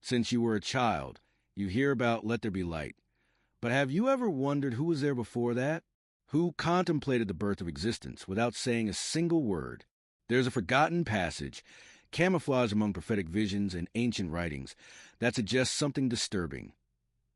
Since you were a child, you hear about let there be light. But have you ever wondered who was there before that? Who contemplated the birth of existence without saying a single word? There's a forgotten passage, camouflaged among prophetic visions and ancient writings, that suggests something disturbing.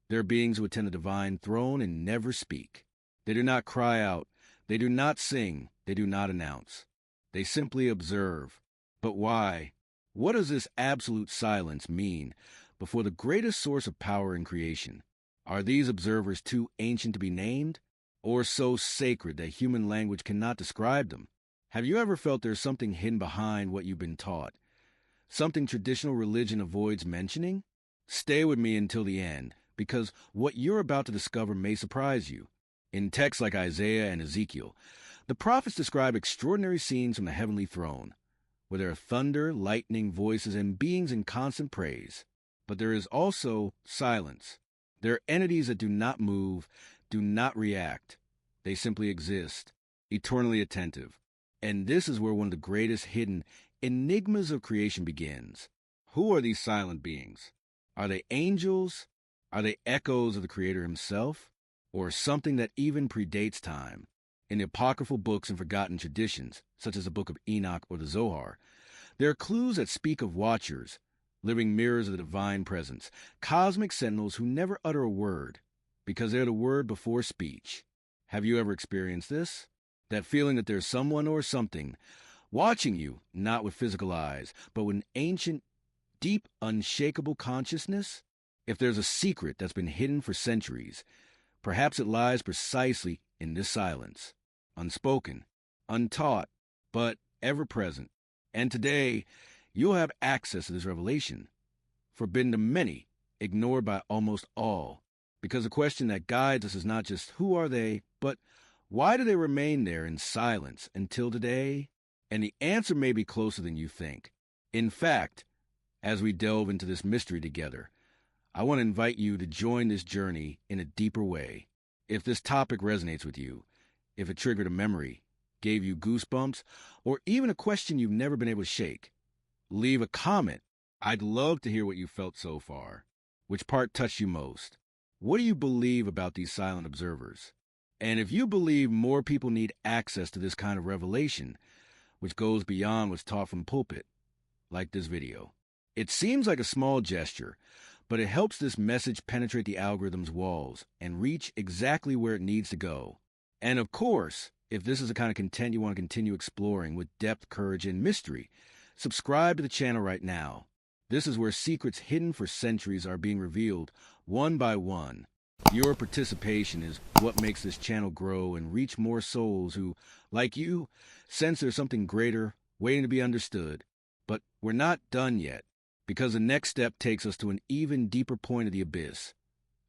There are beings who attend the divine throne and never speak. They do not cry out. They do not sing. They do not announce. They simply observe. But why? What does this absolute silence mean before the greatest source of power in creation? Are these observers too ancient to be named, or so sacred that human language cannot describe them? Have you ever felt there's something hidden behind what you've been taught? Something traditional religion avoids mentioning? Stay with me until the end, because what you're about to discover may surprise you. In texts like Isaiah and Ezekiel, the prophets describe extraordinary scenes from the heavenly throne, where there are thunder, lightning, voices, and beings in constant praise. But there is also silence. There are entities that do not move, do not react. They simply exist, eternally attentive. And this is where one of the greatest hidden enigmas of creation begins. Who are these silent beings? Are they angels? Are they echoes of the Creator himself? Or something that even predates time? In the apocryphal books and forgotten traditions, such as the Book of Enoch or the Zohar, there are clues that speak of watchers, living mirrors of the divine presence, cosmic sentinels who never utter a word, because they're the word before speech. Have you ever experienced this? That feeling that there's someone or something watching you, not with physical eyes, but with an ancient, deep, unshakable consciousness? If there's a secret that's been hidden for centuries, perhaps it lies precisely in this silence. Unspoken, untaught, but ever present. And today, you'll have access to this revelation, forbidden to many, ignored by almost all, because the question that guides us is not just who are they, but why do they remain there in silence until today? And the answer may be closer than you think. In fact, as we delve into this mystery together, I want to invite you to join this journey in a deeper way. If this topic resonates with you, if it triggered a memory, gave you goosebumps, or even a question you've never been able to shake, leave a comment. I'd love to hear what you felt so far. Which part touched you most? What do you believe about these silent observers? And if you believe more people need access to this kind of revelation, which goes beyond what's taught from the pulpit, like this video. It seems like a small gesture, but it helps this message penetrate the algorithm's walls and reach exactly where it needs to go. And of course, if this is the kind of content you want to continue exploring with depth, courage, and mystery, subscribe to the channel right now. This is where secrets hidden for centuries are being revealed one by one. Your participation is what makes this channel grow and reach more souls who, like you, sense there's something greater waiting to be understood. But we're not done yet, because the next step takes us to an even deeper point of the abyss.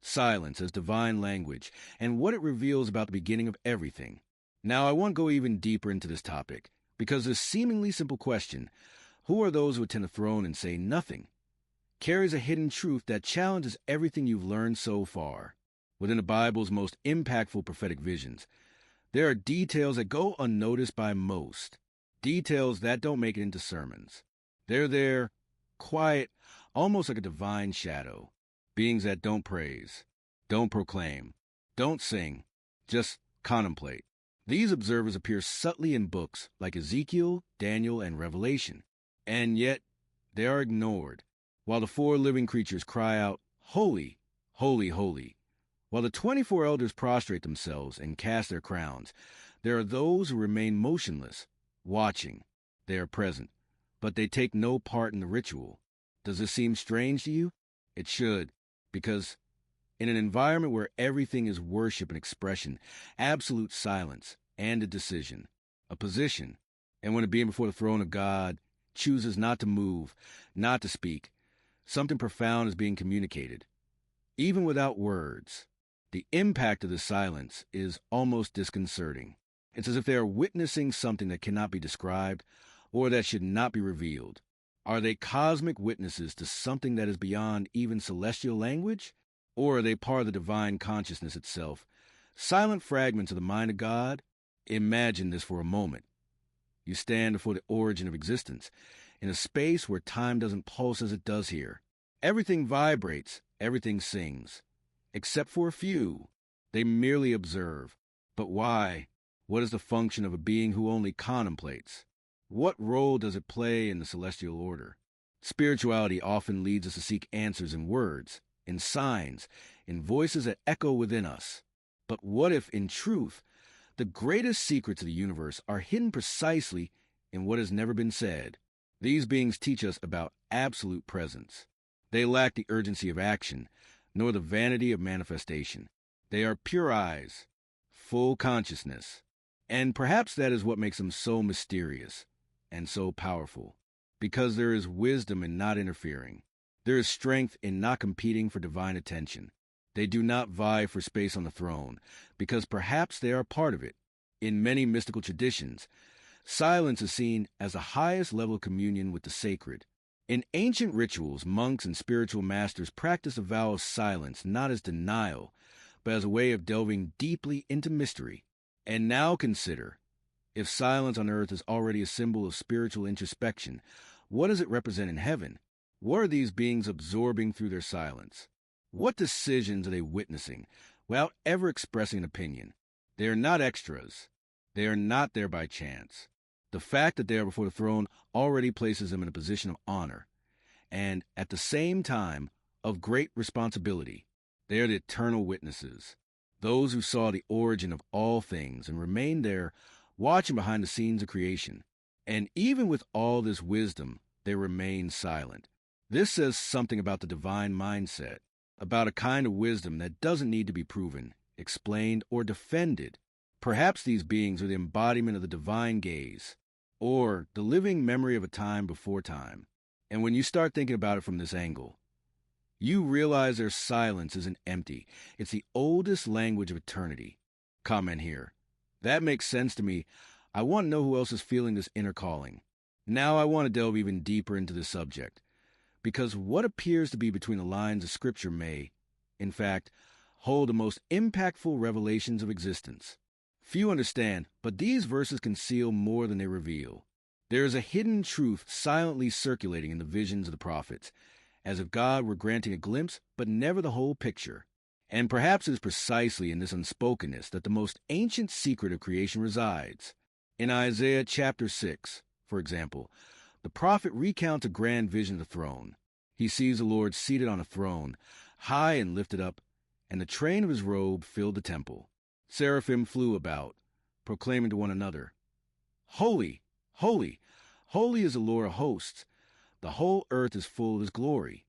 Silence as divine language, and what it reveals about the beginning of everything. Now, I want to go even deeper into this topic, because this seemingly simple question, who are those who attend the throne and say nothing, carries a hidden truth that challenges everything you've learned so far. Within the Bible's most impactful prophetic visions, there are details that go unnoticed by most, details that don't make it into sermons. They're there, quiet, almost like a divine shadow. Beings that don't praise, don't proclaim, don't sing, just contemplate. These observers appear subtly in books like Ezekiel, Daniel, and Revelation, and yet they are ignored, while the four living creatures cry out, "Holy, holy, holy." While the 24 elders prostrate themselves and cast their crowns, there are those who remain motionless, watching. They are present, but they take no part in the ritual. Does this seem strange to you? It should. Because in an environment where everything is worship and expression, absolute silence and a decision, a position, and when a being before the throne of God chooses not to move, not to speak, something profound is being communicated. Even without words, the impact of the silence is almost disconcerting. It's as if they are witnessing something that cannot be described or that should not be revealed. Are they cosmic witnesses to something that is beyond even celestial language? Or are they part of the divine consciousness itself? Silent fragments of the mind of God? Imagine this for a moment. You stand before the origin of existence, in a space where time doesn't pulse as it does here. Everything vibrates, everything sings. Except for a few. They merely observe. But why? What is the function of a being who only contemplates? What role does it play in the celestial order? Spirituality often leads us to seek answers in words, in signs, in voices that echo within us. But what if, in truth, the greatest secrets of the universe are hidden precisely in what has never been said? These beings teach us about absolute presence. They lack the urgency of action, nor the vanity of manifestation. They are pure eyes, full consciousness. And perhaps that is what makes them so mysterious and so powerful, because there is wisdom in not interfering. There is strength in not competing for divine attention. They do not vie for space on the throne, because perhaps they are part of it. In many mystical traditions, silence is seen as the highest level of communion with the sacred. In ancient rituals, monks and spiritual masters practice a vow of silence not as denial, but as a way of delving deeply into mystery. And now consider, if silence on earth is already a symbol of spiritual introspection, what does it represent in heaven? What are these beings absorbing through their silence? What decisions are they witnessing without ever expressing an opinion? They are not extras. They are not there by chance. The fact that they are before the throne already places them in a position of honor, and at the same time, of great responsibility. They are the eternal witnesses, those who saw the origin of all things and remained there, watching behind the scenes of creation. And even with all this wisdom, they remain silent. This says something about the divine mindset, about a kind of wisdom that doesn't need to be proven, explained, or defended. Perhaps these beings are the embodiment of the divine gaze, or the living memory of a time before time. And when you start thinking about it from this angle, you realize their silence isn't empty. It's the oldest language of eternity. Comment here. That makes sense to me. I want to know who else is feeling this inner calling. Now I want to delve even deeper into this subject, because what appears to be between the lines of Scripture may, in fact, hold the most impactful revelations of existence. Few understand, but these verses conceal more than they reveal. There is a hidden truth silently circulating in the visions of the prophets, as if God were granting a glimpse, but never the whole picture. And perhaps it is precisely in this unspokenness that the most ancient secret of creation resides. In Isaiah chapter 6, for example, the prophet recounts a grand vision of the throne. He sees the Lord seated on a throne, high and lifted up, and the train of his robe filled the temple. Seraphim flew about, proclaiming to one another, "Holy, holy, holy is the Lord of hosts. The whole earth is full of his glory."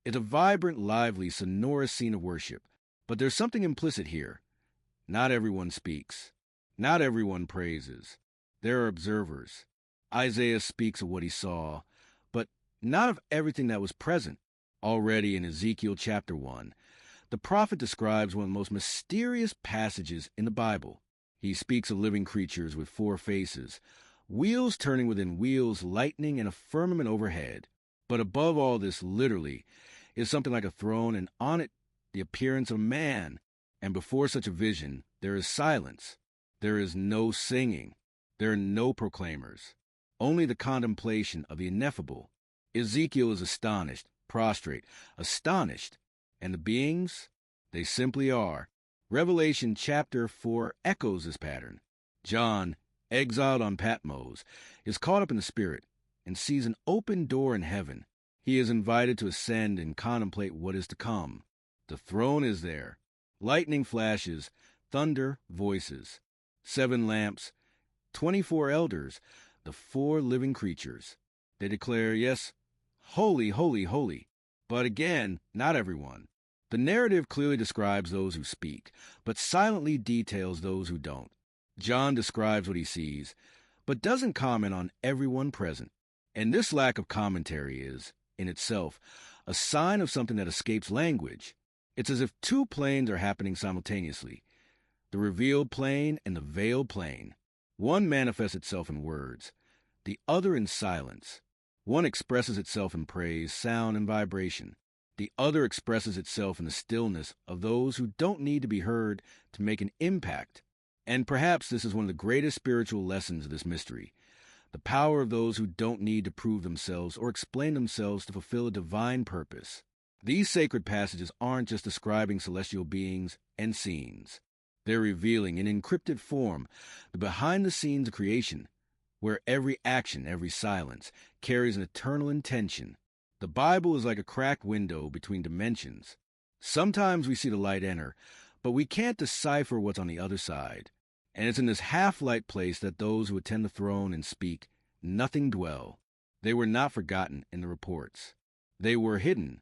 It's a vibrant, lively, sonorous scene of worship. But there's something implicit here. Not everyone speaks. Not everyone praises. There are observers. Isaiah speaks of what he saw, but not of everything that was present. Already in Ezekiel chapter 1, the prophet describes one of the most mysterious passages in the Bible. He speaks of living creatures with 4 faces, wheels turning within wheels, lightning, and a firmament overhead. But above all this, literally, is something like a throne, and on it the appearance of man. And before such a vision, there is silence. There is no singing. There are no proclaimers. Only the contemplation of the ineffable. Ezekiel is astonished, prostrate, astonished. And the beings? They simply are. Revelation chapter 4 echoes this pattern. John, exiled on Patmos, is caught up in the Spirit and sees an open door in heaven. He is invited to ascend and contemplate what is to come. The throne is there. Lightning flashes, thunder, voices. 7 lamps, 24 elders, the 4 living creatures. They declare, yes, holy, holy, holy. But again, not everyone. The narrative clearly describes those who speak, but silently details those who don't. John describes what he sees, but doesn't comment on everyone present. And this lack of commentary is, in itself, a sign of something that escapes language. It's as if 2 planes are happening simultaneously, the revealed plane and the veiled plane. One manifests itself in words, the other in silence. One expresses itself in praise, sound, and vibration. The other expresses itself in the stillness of those who don't need to be heard to make an impact. And perhaps this is one of the greatest spiritual lessons of this mystery. the power of those who don't need to prove themselves or explain themselves to fulfill a divine purpose. These sacred passages aren't just describing celestial beings and scenes. They're revealing in encrypted form the behind-the-scenes of creation, where every action, every silence, carries an eternal intention. The Bible is like a cracked window between dimensions. Sometimes we see the light enter, but we can't decipher what's on the other side. And it's in this half-light place that those who attend the throne and speak nothing dwell. They were not forgotten in the reports. They were hidden,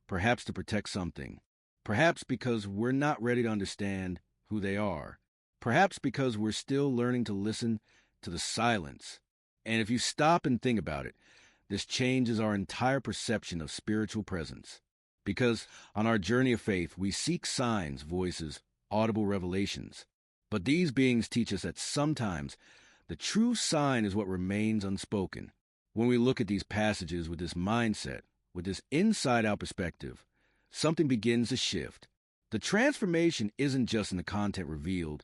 perhaps to protect something. Perhaps because we're not ready to understand who they are. Perhaps because we're still learning to listen to the silence. And if you stop and think about it, this changes our entire perception of spiritual presence. Because on our journey of faith, we seek signs, voices, audible revelations. But these beings teach us that sometimes the true sign is what remains unspoken. When we look at these passages with this mindset, with this inside-out perspective, something begins to shift. The transformation isn't just in the content revealed,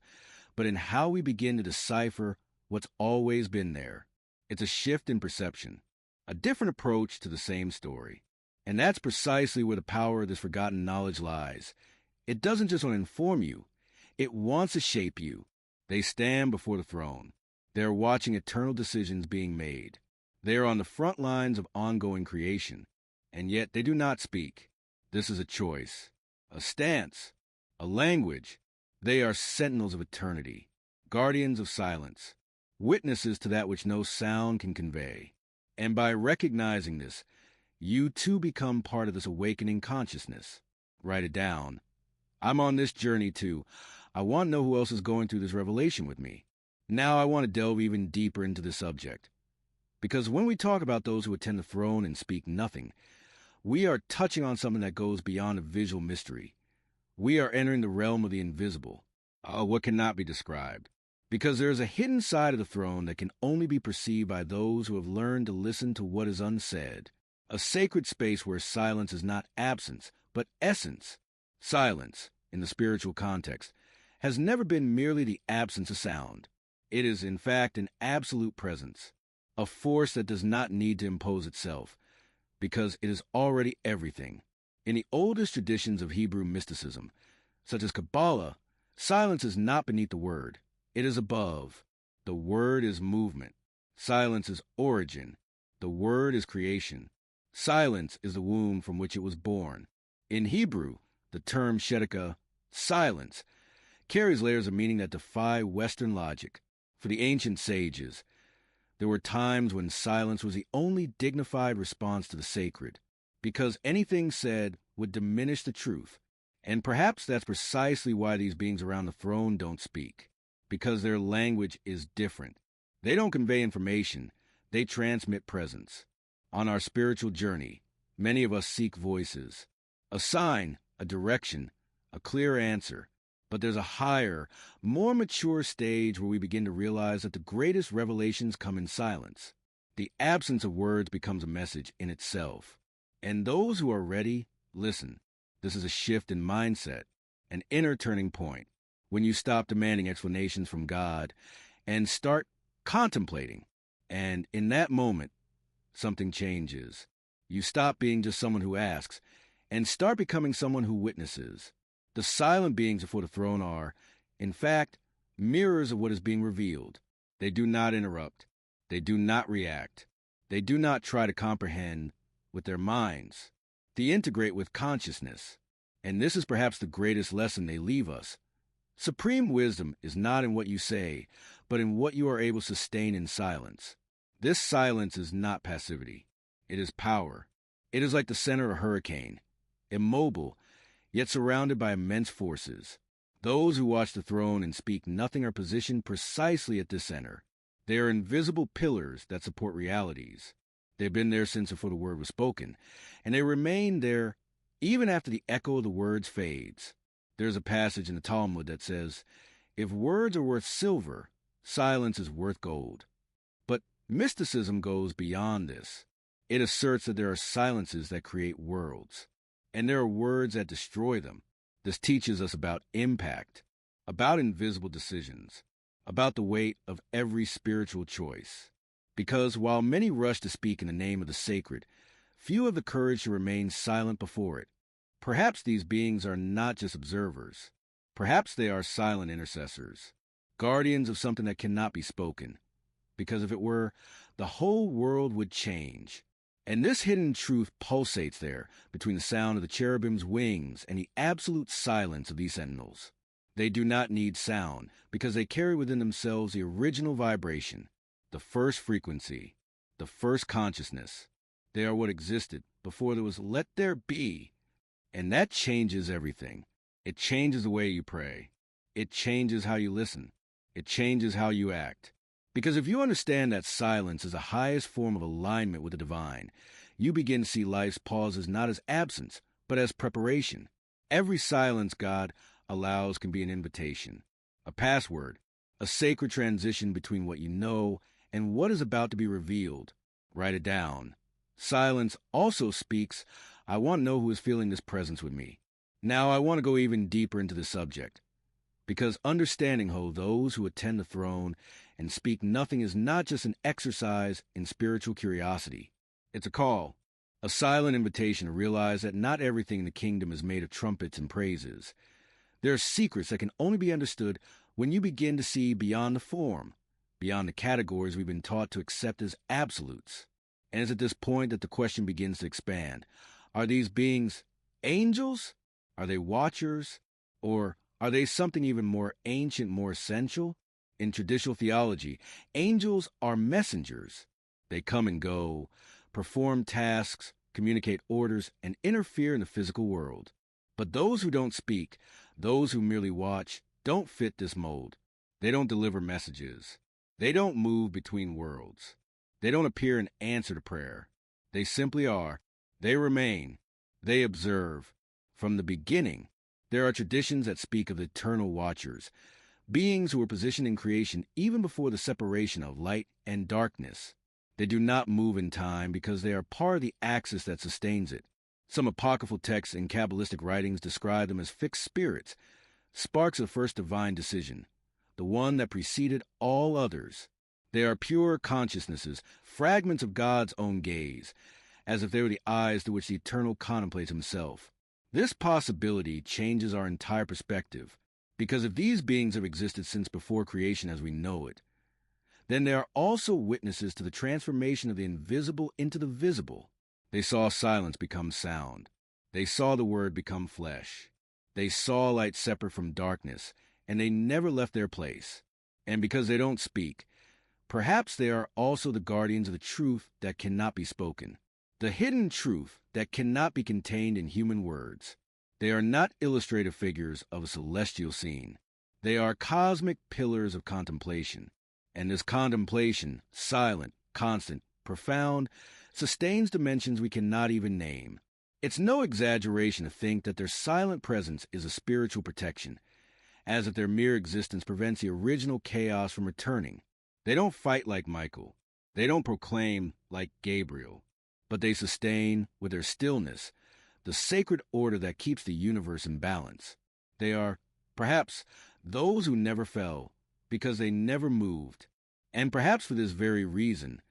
but in how we begin to decipher what's always been there. It's a shift in perception, a different approach to the same story. And that's precisely where the power of this forgotten knowledge lies. It doesn't just want to inform you, it wants to shape you. They stand before the throne. They're watching eternal decisions being made. They are on the front lines of ongoing creation, and yet they do not speak. This is a choice, a stance, a language. They are sentinels of eternity, guardians of silence, witnesses to that which no sound can convey. And by recognizing this, you too become part of this awakening consciousness. Write it down. I'm on this journey too. I want to know who else is going through this revelation with me. Now I want to delve even deeper into the subject. Because when we talk about those who attend the throne and speak nothing, we are touching on something that goes beyond a visual mystery. We are entering the realm of the invisible, what cannot be described. Because there is a hidden side of the throne that can only be perceived by those who have learned to listen to what is unsaid. A sacred space where silence is not absence, but essence. Silence, in the spiritual context, has never been merely the absence of sound. It is, in fact, an absolute presence, a force that does not need to impose itself, because it is already everything. In the oldest traditions of Hebrew mysticism, such as Kabbalah, silence is not beneath the word. It is above. The word is movement. Silence is origin. The word is creation. Silence is the womb from which it was born. In Hebrew, the term shedika, silence, carries layers of meaning that defy Western logic. For the ancient sages, there were times when silence was the only dignified response to the sacred, because anything said would diminish the truth. And perhaps that's precisely why these beings around the throne don't speak, because their language is different. They don't convey information, they transmit presence. On our spiritual journey, many of us seek voices, a sign, a direction, a clear answer. But there's a higher, more mature stage where we begin to realize that the greatest revelations come in silence. The absence of words becomes a message in itself. And those who are ready, listen. This is a shift in mindset, an inner turning point, when you stop demanding explanations from God and start contemplating. And in that moment, something changes. You stop being just someone who asks and start becoming someone who witnesses. The silent beings before the throne are, in fact, mirrors of what is being revealed. They do not interrupt. They do not react. They do not try to comprehend with their minds. They integrate with consciousness. And this is perhaps the greatest lesson they leave us. Supreme wisdom is not in what you say, but in what you are able to sustain in silence. This silence is not passivity. It is power. It is like the center of a hurricane, immobile, yet surrounded by immense forces. Those who watch the throne and speak nothing are positioned precisely at this center. They are invisible pillars that support realities. They've been there since before the word was spoken, and they remain there even after the echo of the words fades. There's a passage in the Talmud that says, "If words are worth silver, silence is worth gold." But mysticism goes beyond this. It asserts that there are silences that create worlds, and there are words that destroy them. This teaches us about impact, about invisible decisions, about the weight of every spiritual choice. Because while many rush to speak in the name of the sacred, few have the courage to remain silent before it. Perhaps these beings are not just observers. Perhaps they are silent intercessors, guardians of something that cannot be spoken. Because if it were, the whole world would change. And this hidden truth pulsates there between the sound of the cherubim's wings and the absolute silence of these sentinels. They do not need sound because they carry within themselves the original vibration, the first frequency, the first consciousness. They are what existed before there was let there be. And that changes everything. It changes the way you pray. It changes how you listen. It changes how you act. Because if you understand that silence is the highest form of alignment with the divine, you begin to see life's pauses not as absence, but as preparation. Every silence God allows can be an invitation, a password, a sacred transition between what you know and what is about to be revealed. Write it down. Silence also speaks, I want to know who is feeling this presence with me. Now I want to go even deeper into the subject. Because understanding those who attend the throne and speak nothing is not just an exercise in spiritual curiosity. It's a call, a silent invitation to realize that not everything in the kingdom is made of trumpets and praises. There are secrets that can only be understood when you begin to see beyond the form, beyond the categories we've been taught to accept as absolutes. And it's at this point that the question begins to expand. Are these beings angels? Are they watchers? Or are they something even more ancient, more essential? In traditional theology, angels are messengers. They come and go, perform tasks, communicate orders, and interfere in the physical world. But those who don't speak, those who merely watch, don't fit this mold. They don't deliver messages. They don't move between worlds. They don't appear in answer to prayer. They simply are. They remain. They observe. From the beginning, there are traditions that speak of eternal watchers, beings who were positioned in creation even before the separation of light and darkness. They do not move in time because they are part of the axis that sustains it. Some apocryphal texts and Kabbalistic writings describe them as fixed spirits, sparks of first divine decision, the one that preceded all others. They are pure consciousnesses, fragments of God's own gaze, as if they were the eyes through which the Eternal contemplates himself. This possibility changes our entire perspective, because if these beings have existed since before creation as we know it, then they are also witnesses to the transformation of the invisible into the visible. They saw silence become sound. They saw the word become flesh. They saw light separate from darkness, and they never left their place. And because they don't speak, perhaps they are also the guardians of the truth that cannot be spoken, the hidden truth that cannot be contained in human words. They are not illustrative figures of a celestial scene. They are cosmic pillars of contemplation. And this contemplation, silent, constant, profound, sustains dimensions we cannot even name. It's no exaggeration to think that their silent presence is a spiritual protection, as if their mere existence prevents the original chaos from returning. They don't fight like Michael. They don't proclaim like Gabriel. But they sustain, with their stillness, the sacred order that keeps the universe in balance. They are, perhaps, those who never fell, because they never moved. And perhaps for this very reason,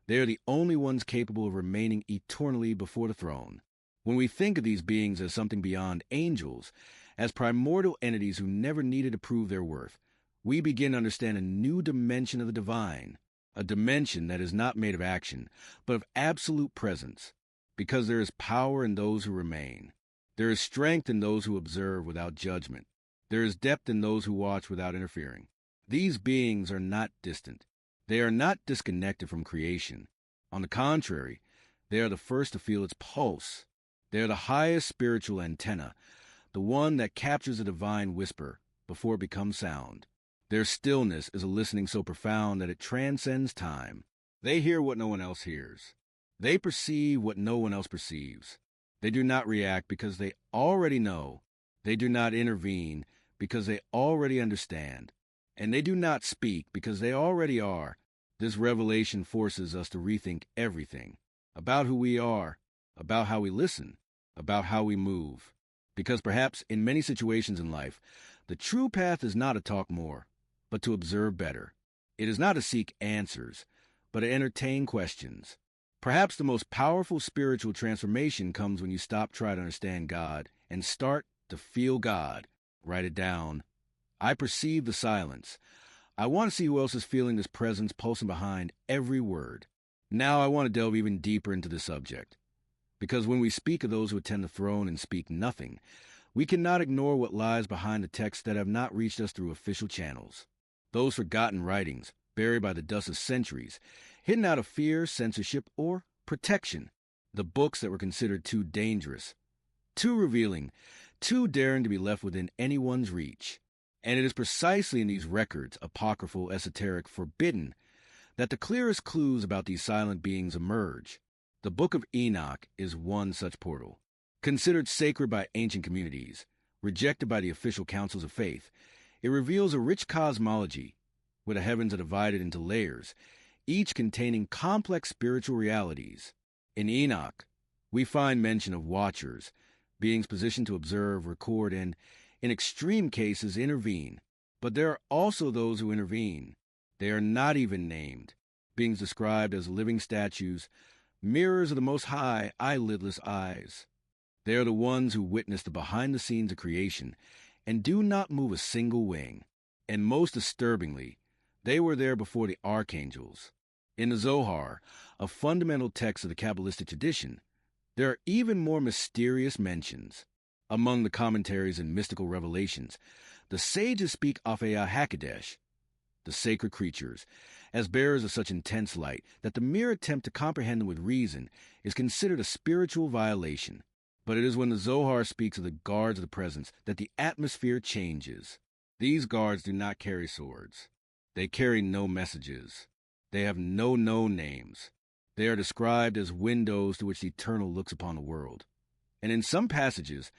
they are the only ones capable of remaining eternally before the throne. When we think of these beings as something beyond angels, as primordial entities who never needed to prove their worth, we begin to understand a new dimension of the divine, a dimension that is not made of action, but of absolute presence, because there is power in those who remain. There is strength in those who observe without judgment. There is depth in those who watch without interfering. These beings are not distant. They are not disconnected from creation. On the contrary, they are the first to feel its pulse. They are the highest spiritual antenna, the one that captures a divine whisper before it becomes sound. Their stillness is a listening so profound that it transcends time. They hear what no one else hears. They perceive what no one else perceives. They do not react because they already know. They do not intervene because they already understand. And they do not speak because they already are. This revelation forces us to rethink everything, about who we are, about how we listen, about how we move. Because perhaps in many situations in life, the true path is not to talk more, but to observe better. It is not to seek answers, but to entertain questions. Perhaps the most powerful spiritual transformation comes when you stop trying to understand God and start to feel God. Write it down. I perceive the silence. I want to see who else is feeling this presence pulsing behind every word. Now I want to delve even deeper into the subject. Because when we speak of those who attend the throne and speak nothing, we cannot ignore what lies behind the texts that have not reached us through official channels. Those forgotten writings, buried by the dust of centuries, hidden out of fear, censorship, or protection. The books that were considered too dangerous, too revealing, too daring to be left within anyone's reach. And it is precisely in these records, apocryphal, esoteric, forbidden, that the clearest clues about these silent beings emerge. The Book of Enoch is one such portal. Considered sacred by ancient communities, rejected by the official councils of faith, it reveals a rich cosmology, where the heavens are divided into layers, each containing complex spiritual realities. In Enoch, we find mention of watchers, beings positioned to observe, record, and, in extreme cases, intervene. But there are also those who intervene. They are not even named, beings described as living statues, mirrors of the Most High, eyelidless eyes. They are the ones who witness the behind-the-scenes of creation and do not move a single wing. And most disturbingly, they were there before the archangels. In the Zohar, a fundamental text of the Kabbalistic tradition, there are even more mysterious mentions. Among the commentaries and mystical revelations, the sages speak of HaKadosh, the sacred creatures, as bearers of such intense light that the mere attempt to comprehend them with reason is considered a spiritual violation. But it is when the Zohar speaks of the guards of the presence that the atmosphere changes. These guards do not carry swords. They carry no messages. They have no known names. They are described as windows through which the Eternal looks upon the world. And in some passages,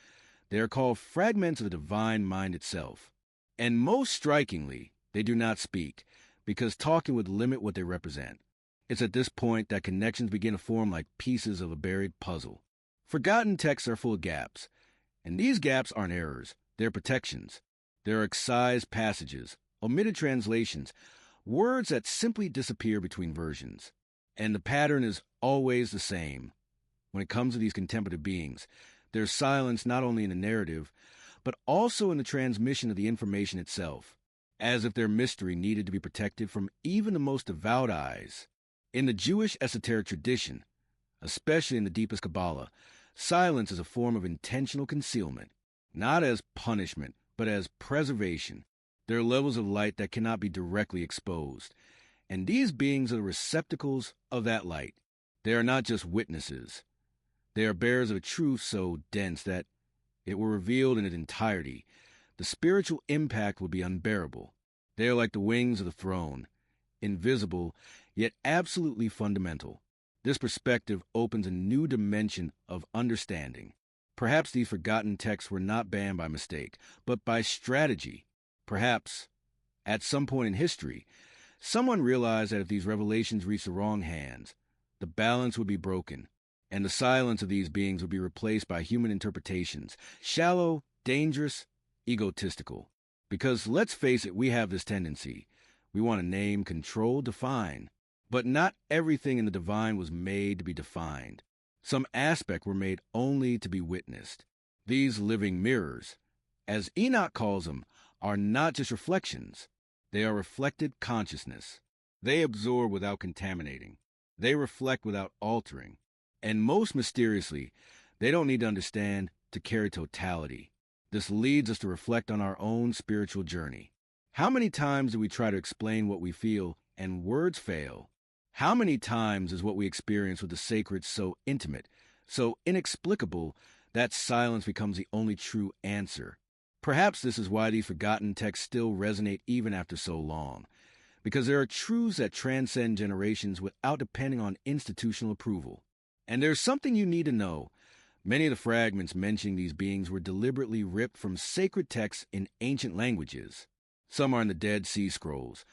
they are called fragments of the divine mind itself. And most strikingly, they do not speak, because talking would limit what they represent. It's at this point that connections begin to form like pieces of a buried puzzle. Forgotten texts are full of gaps, and these gaps aren't errors, they're protections. There are excised passages, omitted translations, words that simply disappear between versions. And the pattern is always the same. When it comes to these contemplative beings, there's silence not only in the narrative, but also in the transmission of the information itself, as if their mystery needed to be protected from even the most devout eyes. In the Jewish esoteric tradition, especially in the deepest Kabbalah, silence is a form of intentional concealment, not as punishment, but as preservation. There are levels of light that cannot be directly exposed, and these beings are the receptacles of that light. They are not just witnesses. They are bearers of a truth so dense that, if it were revealed in its entirety, the spiritual impact would be unbearable. They are like the wings of the throne, invisible, yet absolutely fundamental. This perspective opens a new dimension of understanding. Perhaps these forgotten texts were not banned by mistake, but by strategy. Perhaps, at some point in history, someone realized that if these revelations reached the wrong hands, the balance would be broken, and the silence of these beings would be replaced by human interpretations, shallow, dangerous, egotistical. Because, let's face it, we have this tendency. We want to name, control, define. But not everything in the divine was made to be defined. Some aspects were made only to be witnessed. These living mirrors, as Enoch calls them, are not just reflections. They are reflected consciousness. They absorb without contaminating. They reflect without altering. And most mysteriously, they don't need to understand to carry totality. This leads us to reflect on our own spiritual journey. How many times do we try to explain what we feel and words fail? How many times is what we experience with the sacred so intimate, so inexplicable, that silence becomes the only true answer? Perhaps this is why these forgotten texts still resonate even after so long, because there are truths that transcend generations without depending on institutional approval. And there's something you need to know. Many of the fragments mentioning these beings were deliberately ripped from sacred texts in ancient languages. Some are in the Dead Sea Scrolls,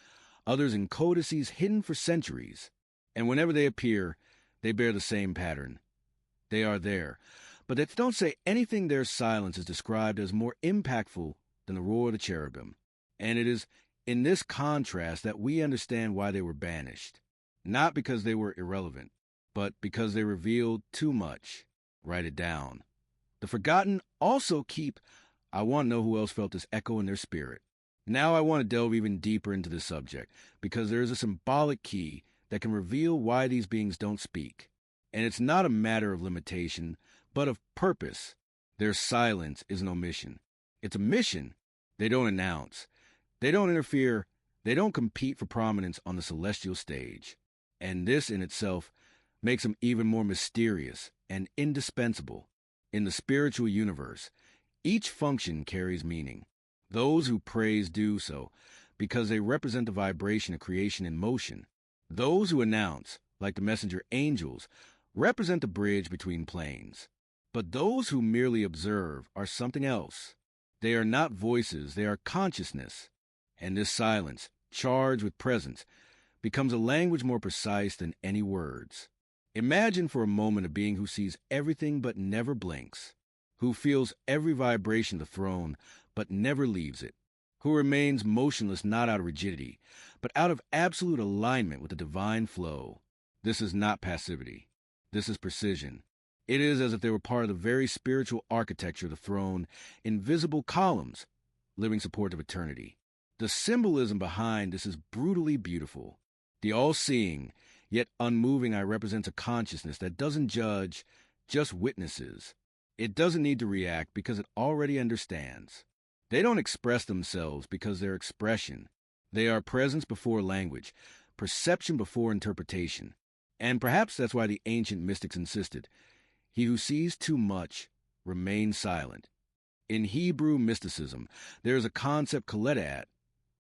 others in codices hidden for centuries. And whenever they appear, they bear the same pattern. They are there, but they don't say anything. Their silence is described as more impactful than the roar of the cherubim. And it is in this contrast that we understand why they were banished. not because they were irrelevant, but because they revealed too much. Write it down. The forgotten also keep. I want to know who else felt this echo in their spirit. Now I want to delve even deeper into this subject, because there is a symbolic key that can reveal why these beings don't speak. And it's not a matter of limitation, but of purpose. Their silence is an omission. It's a mission. They don't announce. They don't interfere. They don't compete for prominence on the celestial stage. And this in itself makes them even more mysterious and indispensable. In the spiritual universe, each function carries meaning. Those who praise do so because they represent the vibration of creation in motion. Those who announce, like the messenger angels, represent the bridge between planes. But those who merely observe are something else. They are not voices, they are consciousness. And this silence, charged with presence, becomes a language more precise than any words. Imagine for a moment a being who sees everything but never blinks, who feels every vibration of the throne but never leaves it, who remains motionless not out of rigidity, but out of absolute alignment with the divine flow. This is not passivity. This is precision. It is as if they were part of the very spiritual architecture of the throne, invisible columns, living support of eternity. The symbolism behind this is brutally beautiful. The all-seeing, yet unmoving eye represents a consciousness that doesn't judge, just witnesses. It doesn't need to react because it already understands. They don't express themselves because they're expression. They are presence before language, perception before interpretation. And perhaps that's why the ancient mystics insisted, he who sees too much remains silent. In Hebrew mysticism, there is a concept koledat,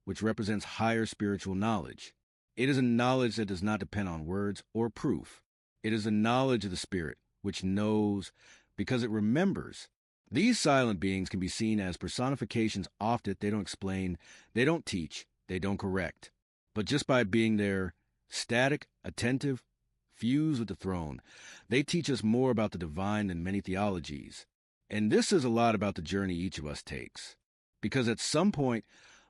which represents higher spiritual knowledge. It is a knowledge that does not depend on words or proof. It is a knowledge of the spirit, which knows because it remembers. These silent beings can be seen as personifications often. They don't explain, they don't teach, they don't correct. But just by being there, static, attentive, fused with the throne, they teach us more about the divine than many theologies. And this is a lot about the journey each of us takes. Because at some point,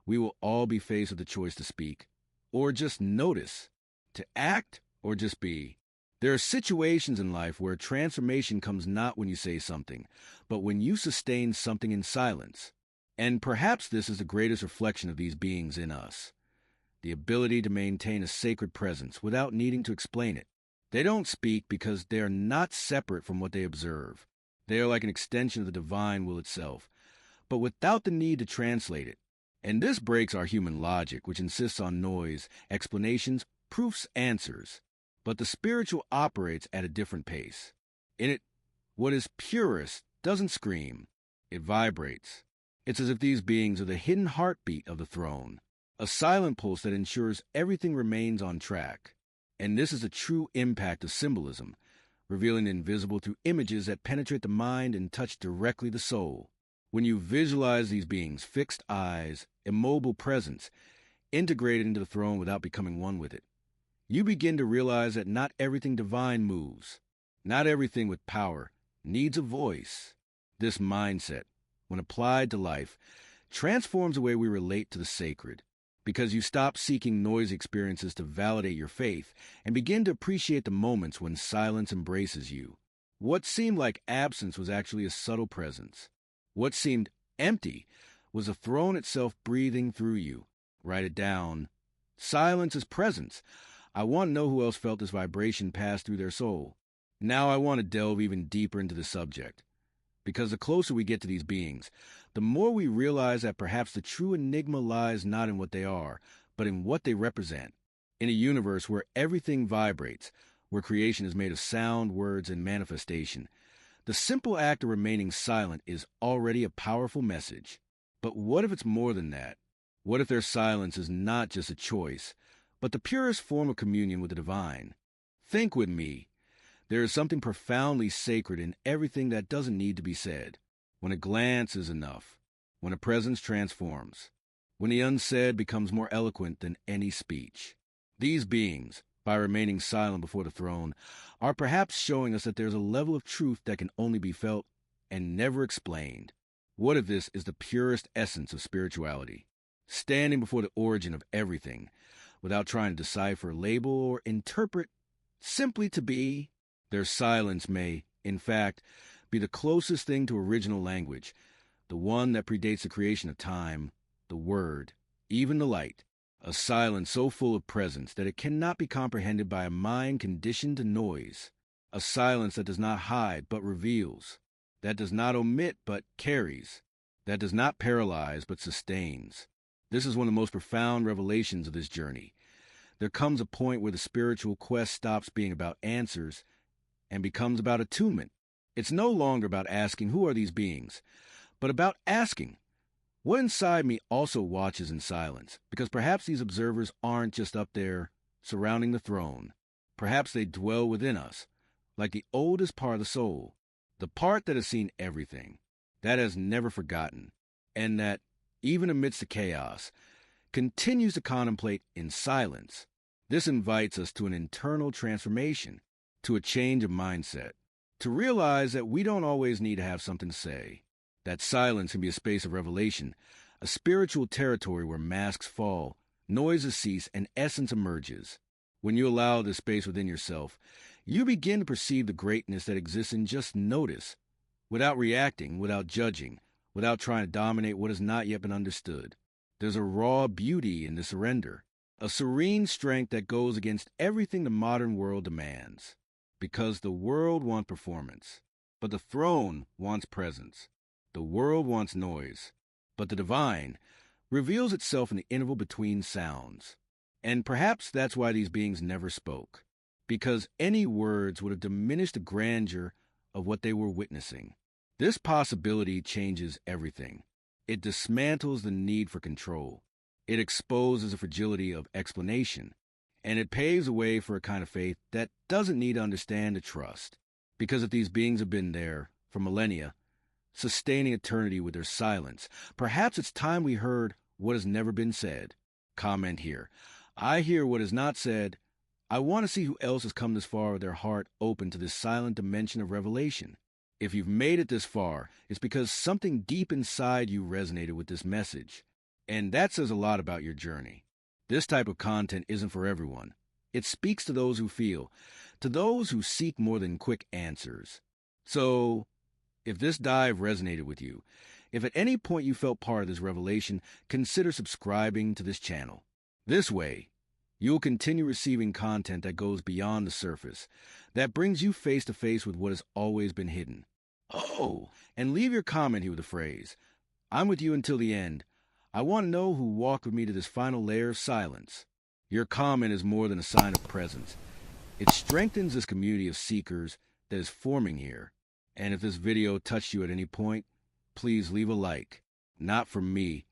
we will all be faced with the choice to speak, or just notice, to act, or just be. There are situations in life where transformation comes not when you say something, but when you sustain something in silence. And perhaps this is the greatest reflection of these beings in us. The ability to maintain a sacred presence without needing to explain it. They don't speak because they are not separate from what they observe. They are like an extension of the divine will itself, but without the need to translate it. And this breaks our human logic, which insists on noise, explanations, proofs, answers. But the spiritual operates at a different pace. In it, what is purest doesn't scream. It vibrates. It's as if these beings are the hidden heartbeat of the throne, a silent pulse that ensures everything remains on track. And this is the true impact of symbolism, revealing the invisible through images that penetrate the mind and touch directly the soul. When you visualize these beings, fixed eyes, immobile presence, integrated into the throne without becoming one with it, you begin to realize that not everything divine moves. Not everything with power needs a voice. This mindset, when applied to life, transforms the way we relate to the sacred, because you stop seeking noisy experiences to validate your faith and begin to appreciate the moments when silence embraces you. What seemed like absence was actually a subtle presence. What seemed empty was the throne itself breathing through you. Write it down. Silence is presence. I want to know who else felt this vibration pass through their soul. Now I want to delve even deeper into the subject, because the closer we get to these beings, the more we realize that perhaps the true enigma lies not in what they are, but in what they represent. In a universe where everything vibrates, where creation is made of sound, words, and manifestation, the simple act of remaining silent is already a powerful message. But what if it's more than that? What if their silence is not just a choice, but the purest form of communion with the divine? Think with me. There is something profoundly sacred in everything that doesn't need to be said. When a glance is enough, when a presence transforms, when the unsaid becomes more eloquent than any speech. These beings, by remaining silent before the throne, are perhaps showing us that there's a level of truth that can only be felt and never explained. What if this is the purest essence of spirituality? Standing before the origin of everything, without trying to decipher, label, or interpret, simply to be. Their silence may, in fact, be the closest thing to original language, the one that predates the creation of time, the word, even the light, a silence so full of presence that it cannot be comprehended by a mind conditioned to noise, a silence that does not hide but reveals, that does not omit but carries, that does not paralyze but sustains. This is one of the most profound revelations of this journey. There comes a point where the spiritual quest stops being about answers and becomes about attunement. It's no longer about asking, who are these beings, but about asking, what inside me also watches in silence? Because perhaps these observers aren't just up there surrounding the throne. Perhaps they dwell within us, like the oldest part of the soul, the part that has seen everything, that has never forgotten, and that, even amidst the chaos, continues to contemplate in silence. This invites us to an internal transformation, to a change of mindset, to realize that we don't always need to have something to say, that silence can be a space of revelation, a spiritual territory where masks fall, noises cease, and essence emerges. When you allow this space within yourself, you begin to perceive the greatness that exists in just notice, without reacting, without judging, without trying to dominate what has not yet been understood. There's a raw beauty in the surrender, a serene strength that goes against everything the modern world demands. Because the world wants performance, but the throne wants presence. The world wants noise, but the divine reveals itself in the interval between sounds. And perhaps that's why these beings never spoke, because any words would have diminished the grandeur of what they were witnessing. This possibility changes everything. It dismantles the need for control. It exposes the fragility of explanation. And it paves the way for a kind of faith that doesn't need to understand to trust. Because if these beings have been there for millennia, sustaining eternity with their silence, perhaps it's time we heard what has never been said. Comment here. I hear what is not said. I want to see who else has come this far with their heart open to this silent dimension of revelation. If you've made it this far, it's because something deep inside you resonated with this message. And that says a lot about your journey. This type of content isn't for everyone. It speaks to those who feel, to those who seek more than quick answers. So, if this dive resonated with you, if at any point you felt part of this revelation, consider subscribing to this channel. This way, you'll continue receiving content that goes beyond the surface, that brings you face to face with what has always been hidden. Oh, and leave your comment here with the phrase, "I'm with you until the end. I want to know who walked with me to this final layer of silence." Your comment is more than a sign of presence. It strengthens this community of seekers that is forming here. And if this video touched you at any point, please leave a like. Not for me,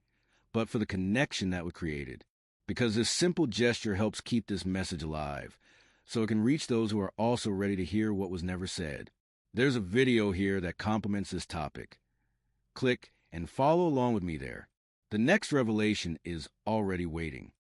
but for the connection that was created. Because this simple gesture helps keep this message alive, so it can reach those who are also ready to hear what was never said. There's a video here that complements this topic. Click and follow along with me there. The next revelation is already waiting.